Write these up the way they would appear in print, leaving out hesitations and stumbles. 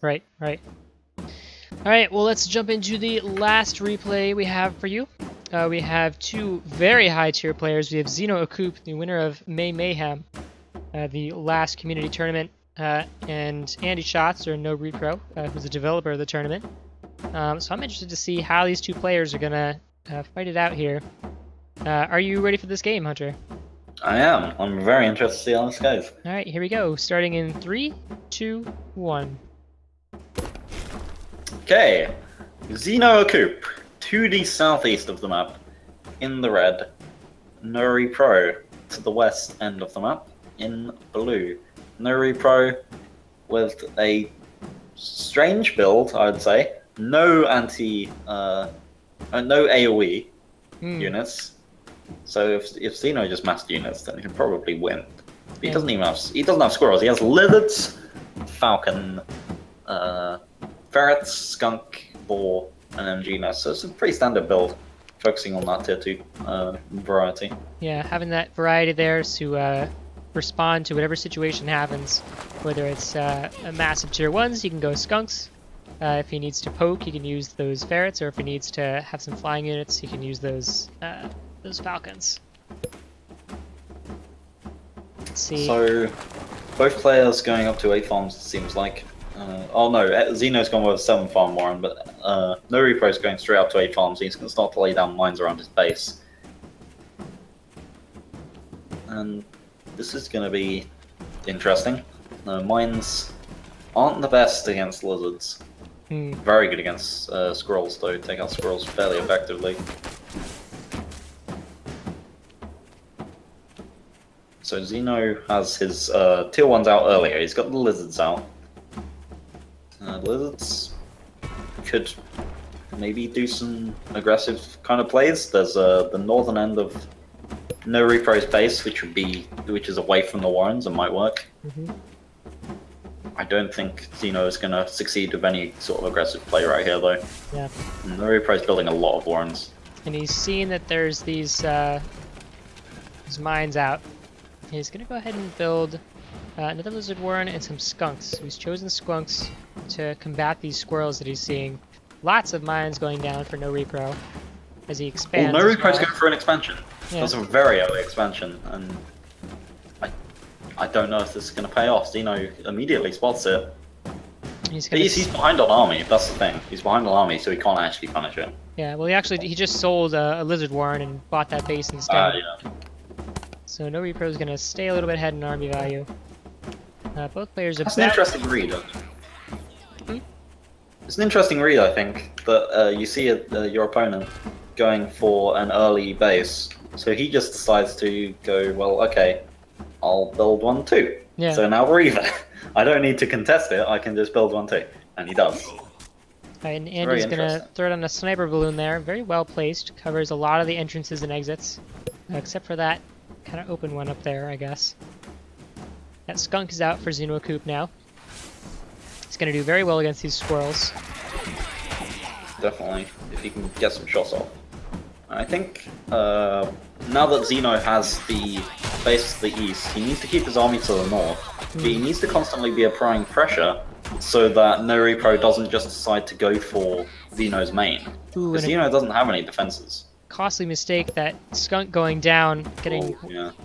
Right, right. Alright, well let's jump into the last replay we have for you. We have two very high tier players. We have ZenoAkoop, the winner of May Mayhem, the last community tournament, and Andy Schatz, or NoRepro, who's the developer of the tournament. So I'm interested to see how these two players are gonna fight it out here. Are you ready for this game, Hunter? I am. I'm very interested to see how this goes. Alright, here we go. Starting in 3, 2, 1. Okay. ZenoAkoop, 2D southeast of the map, in the red. NoRepro to the west end of the map, in blue. NoRepro with a strange build, I would say. No no AoE units. So if Zeno just massed units, then he can probably win. But he doesn't even have squirrels. He has lizards, falcon, ferrets, skunk, boar, and MG nest. So it's a pretty standard build, focusing on that tier 2 variety. Yeah, having that variety there to respond to whatever situation happens. Whether it's a massive tier 1s, he can go skunks. If he needs to poke, he can use those ferrets, or if he needs to have some flying units, he can use those falcons. Let's see. So both players going up to 8 farms, it seems like. Oh no, Zeno's gone with a 7 farm Warren, but NoRepro's going straight up to 8 farms. He's going to start to lay down mines around his base. And this is going to be interesting. Mines aren't the best against lizards. Very good against squirrels, though. Take out squirrels fairly effectively. So Zeno has his tier 1s out earlier. He's got the lizards out. Lizards could maybe do some aggressive kind of plays. There's the northern end of NoRepro's base, which is away from the Warrens, and might work. I don't think Zeno is going to succeed with any sort of aggressive play right here, though. Yeah. NoRepro's building a lot of Warrens. And he's seen that there's these mines out. He's going to go ahead and build another lizard warren and some skunks. So he's chosen skunks to combat these squirrels that he's seeing. Lots of mines going down for NoRepro as he expands. Well, NoRepro's going for an expansion. Yeah. That's a very early expansion, and I don't know if this is going to pay off. Zeno immediately spots it. He's behind on army, that's the thing. He's behind on army, so he can't actually punish it. Yeah, well, he just sold a lizard warren and bought that base instead. Yeah. So NoRepro is going to stay a little bit ahead in army value. Both players are. That's an interesting read. It's an interesting read, I think, that you see your opponent going for an early base, so he just decides to go, well, okay, I'll build one too. Yeah. So now we're even. I don't need to contest it, I can just build one too. And he does. Right, and Andy's going to throw it on a sniper balloon there. Very well placed. Covers a lot of the entrances and exits. Except for that kind of open one up there, I guess. That skunk is out for ZenoAkoop now. He's going to do very well against these squirrels. Definitely, if he can get some shots off. I think now that Zeno has the base to the east, he needs to keep his army to the north. But he needs to constantly be applying pressure so that NoRepro doesn't just decide to go for Zeno's main. Because Zeno doesn't have any defenses. Costly mistake, that skunk going down,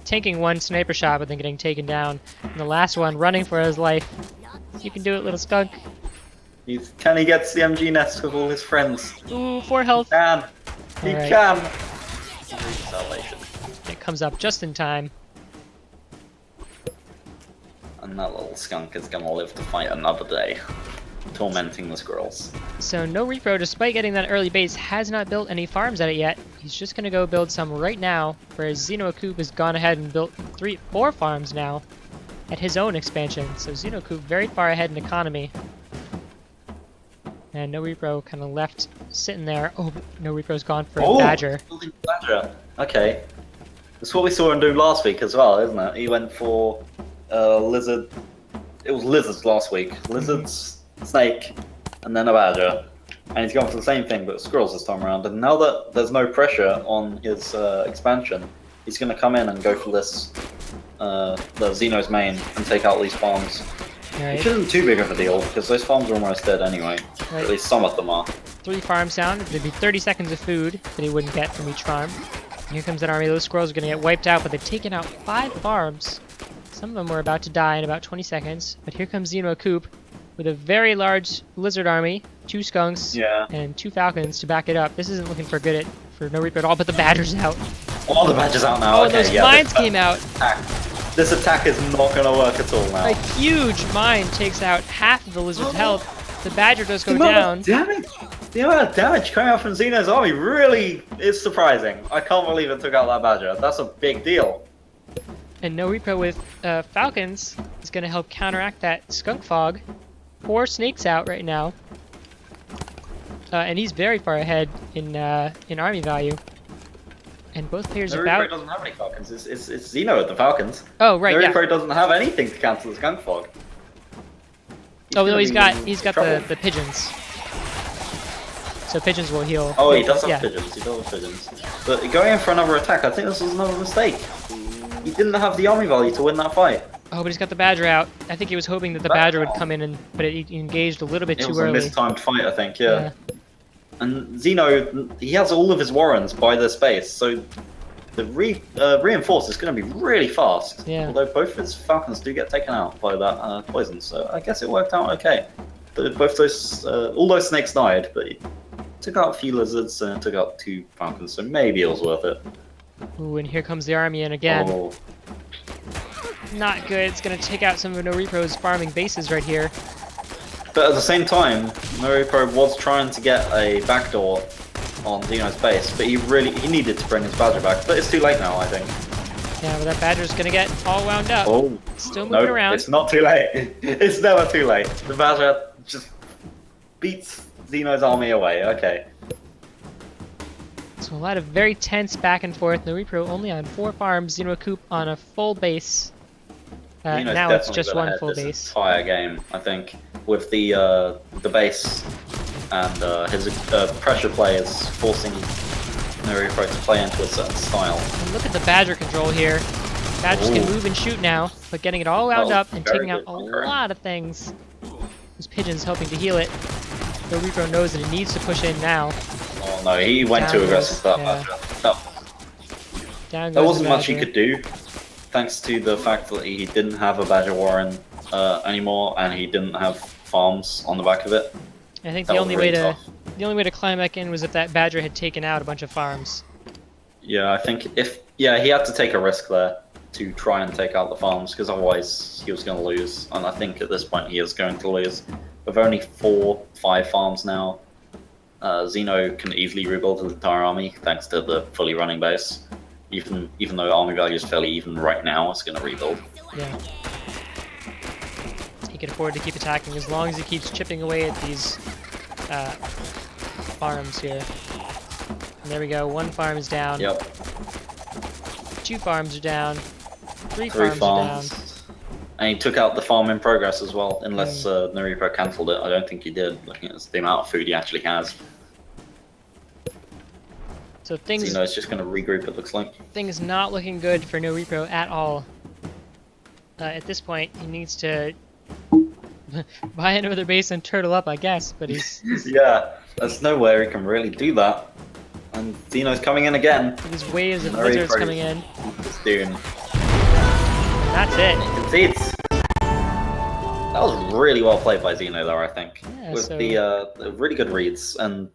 tanking one sniper shot, but then getting taken down. And the last one running for his life. You can do it, little skunk. Can he get the MG nest with all his friends? Ooh, 4 health. He can. Salvation. It comes up just in time. And that little skunk is gonna live to fight another day, tormenting the squirrels. So NoRepro, despite getting that early base, has not built any farms at it yet. He's just gonna go build some right now, whereas ZenoAkoop has gone ahead and built 4 farms now at his own expansion. So ZenoAkoop very far ahead in economy. And NoRepro kind of left sitting there. Oh, NoRepro's gone for a badger. Badger. Okay. That's what we saw him do last week as well, isn't it? He went for lizard. It was lizards last week. Lizards, snake, and then a badger. And he's gone for the same thing, but squirrels this time around. And now that there's no pressure on his expansion, he's going to come in and go for this, the Zeno's main, and take out these farms. It shouldn't be too big of a deal, because those farms are almost dead anyway. Right. At least some of them are. 3 farms down. There'd be 30 seconds of food that he wouldn't get from each farm. Here comes an army. Those squirrels are going to get wiped out, but they've taken out 5 farms. Some of them were about to die in about 20 seconds. But here comes ZenoAkoop with a very large lizard army, 2 skunks, and 2 falcons to back it up. This isn't looking for NoRepro at all, but the badger's out. Oh, the badger's out now. Oh, those mines came out. This attack is not going to work at all now. A huge mine takes out half of the lizard's health. The badger does go down. The amount of damage coming out from Zeno's army really is surprising. I can't believe it took out that badger. That's a big deal. And NoRepro with falcons is going to help counteract that skunk fog. 4 snakes out right now. And he's very far ahead in army value. And both players are about... NoRepro doesn't have any falcons. It's Zeno with the falcons. Oh, right, NoRepro doesn't have anything to cancel the skunk fog. Oh, no, he's got the pigeons. So pigeons will heal. Oh, he does have pigeons. He does have pigeons. But going in for another attack, I think this was another mistake. He didn't have the army value to win that fight. Oh, but he's got the badger out. I think he was hoping that the badger would come in, but it engaged a little bit too early. It was a mistimed fight, I think, yeah. And Zeno, he has all of his warrens by their space, so the reinforce is going to be really fast. Yeah. Although both his falcons do get taken out by that poison, so I guess it worked out okay. But both those, all those snakes died, but he took out a few lizards and took out 2 falcons, so maybe it was worth it. Ooh, and here comes the army in again. Oh. Not good. It's going to take out some of NoRepro's farming bases right here. But at the same time, NoRepro was trying to get a backdoor on Zeno's base, but he needed to bring his badger back. But it's too late now, I think. Yeah, but that badger's going to get all wound up. Oh, still moving around. It's not too late. It's never too late. The badger just beats Zeno's army away. Okay. So a lot of very tense back and forth. NoRepro only on 4 farms. ZenoAkoop on a full base. Now it's just 1 full base. Entire game, I think, with the base and his pressure play is forcing NoRepro to play into a certain style. And look at the badger control here. Badgers can move and shoot now, but getting it all wound up and taking out a lot of things. Those pigeons helping to heal it. NoRepro knows that it needs to push in now. Oh no, he went too aggressive with that badger. There wasn't much he could do, thanks to the fact that he didn't have a badger warren anymore, and he didn't have farms on the back of it. I think the only way to climb back in was if that badger had taken out a bunch of farms. Yeah, I think he had to take a risk there to try and take out the farms, because otherwise he was going to lose, and I think at this point he is going to lose. With only 4-5 farms now, Zeno can easily rebuild his entire army thanks to the fully running base. Even though army value is fairly even right now, it's going to rebuild. Yeah. He can afford to keep attacking as long as he keeps chipping away at these farms here. And there we go. 1 farm is down. Yep. 2 farms are down. 3 farms are down. And he took out the farm in progress as well, unless NoRepro cancelled it. I don't think he did, looking at the amount of food he actually has. So things... Zeno's just going to regroup, it looks like. Things not looking good for NoRepro at all. At this point, he needs to buy another base and turtle up, I guess, but he's... Yeah, there's nowhere he can really do that. And Zeno's coming in again. These waves of lizards coming in. It's doing. That's it. You can see it's... That was really well played by Zeno there, I think. Yeah, with the really good reads, and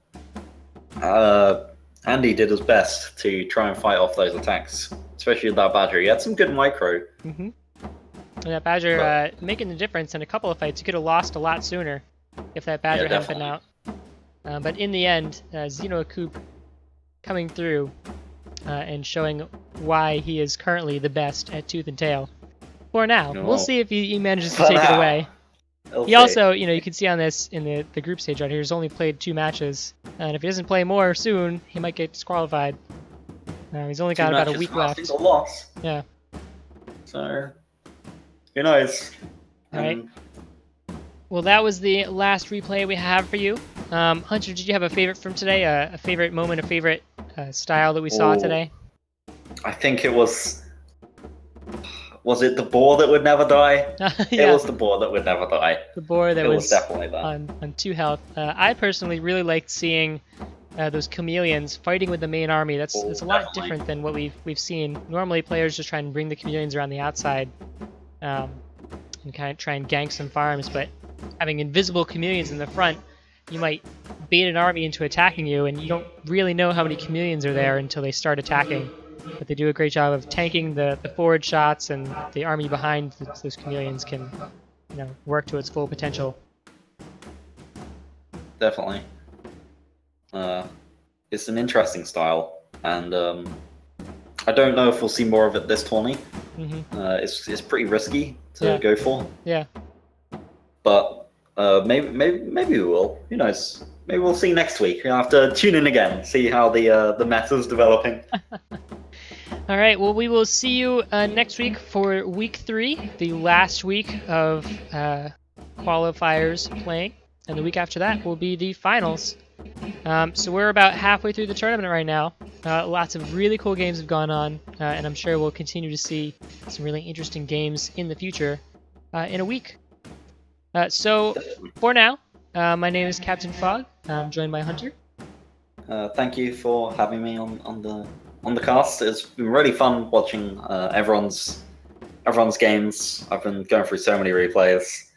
Andy did his best to try and fight off those attacks, especially with that badger. He had some good micro. Mm-hmm. And that badger making the difference in a couple of fights. He could have lost a lot sooner if that badger hadn't been out. But in the end, ZenoAkoop coming through and showing why he is currently the best at Tooth and Tail. For now. We'll see if he manages to take it away. He also, you can see on this, in the group stage right here, he's only played 2 matches. And if he doesn't play more soon, he might get disqualified. He's only got about a week left. A loss. Yeah. So, who knows? Alright. Well, that was the last replay we have for you. Hunter, did you have a favorite from today? A favorite moment, a favorite style that we saw today? I think it was... Was it the boar that would never die? Yeah. It was the boar that would never die. The boar that It was was definitely that. on 2 health. I personally really liked seeing those chameleons fighting with the main army. That's Oh, a lot definitely. different than what we've seen. Normally, players just try and bring the chameleons around the outside, and kind of try and gank some farms. But having invisible chameleons in the front, you might bait an army into attacking you, and you don't really know how many chameleons are there until they start attacking. But they do a great job of tanking the forward shots, and the army behind those chameleons can, work to its full potential. Definitely. It's an interesting style, and I don't know if we'll see more of it this tourney. It's pretty risky to go for. Yeah. But maybe we will. Who knows? Maybe we'll see next week. You'll have to tune in again, see how the meta's developing. All right. Well, we will see you next week for week 3, the last week of qualifiers playing, and the week after that will be the finals. So we're about halfway through the tournament right now. Lots of really cool games have gone on, and I'm sure we'll continue to see some really interesting games in the future in a week. So for now, my name is Captain Fogg. I'm joined by Hunter. Thank you for having me on the cast. It's been really fun watching everyone's games. I've been going through so many replays,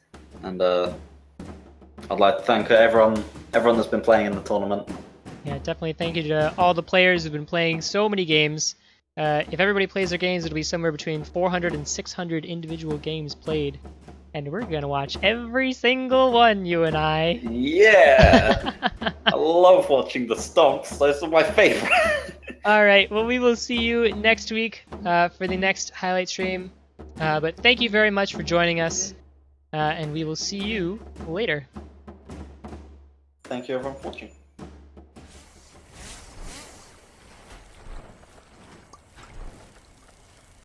and I'd like to thank everyone that's been playing in the tournament. Yeah, definitely thank you to all the players who've been playing so many games. If everybody plays their games, it'll be somewhere between 400 and 600 individual games played. And we're going to watch every single one, you and I. Yeah! I love watching the stomps. Those are my favorite. All right, well, we will see you next week for the next highlight stream. But thank you very much for joining us, and we will see you later. Thank you everyone for watching.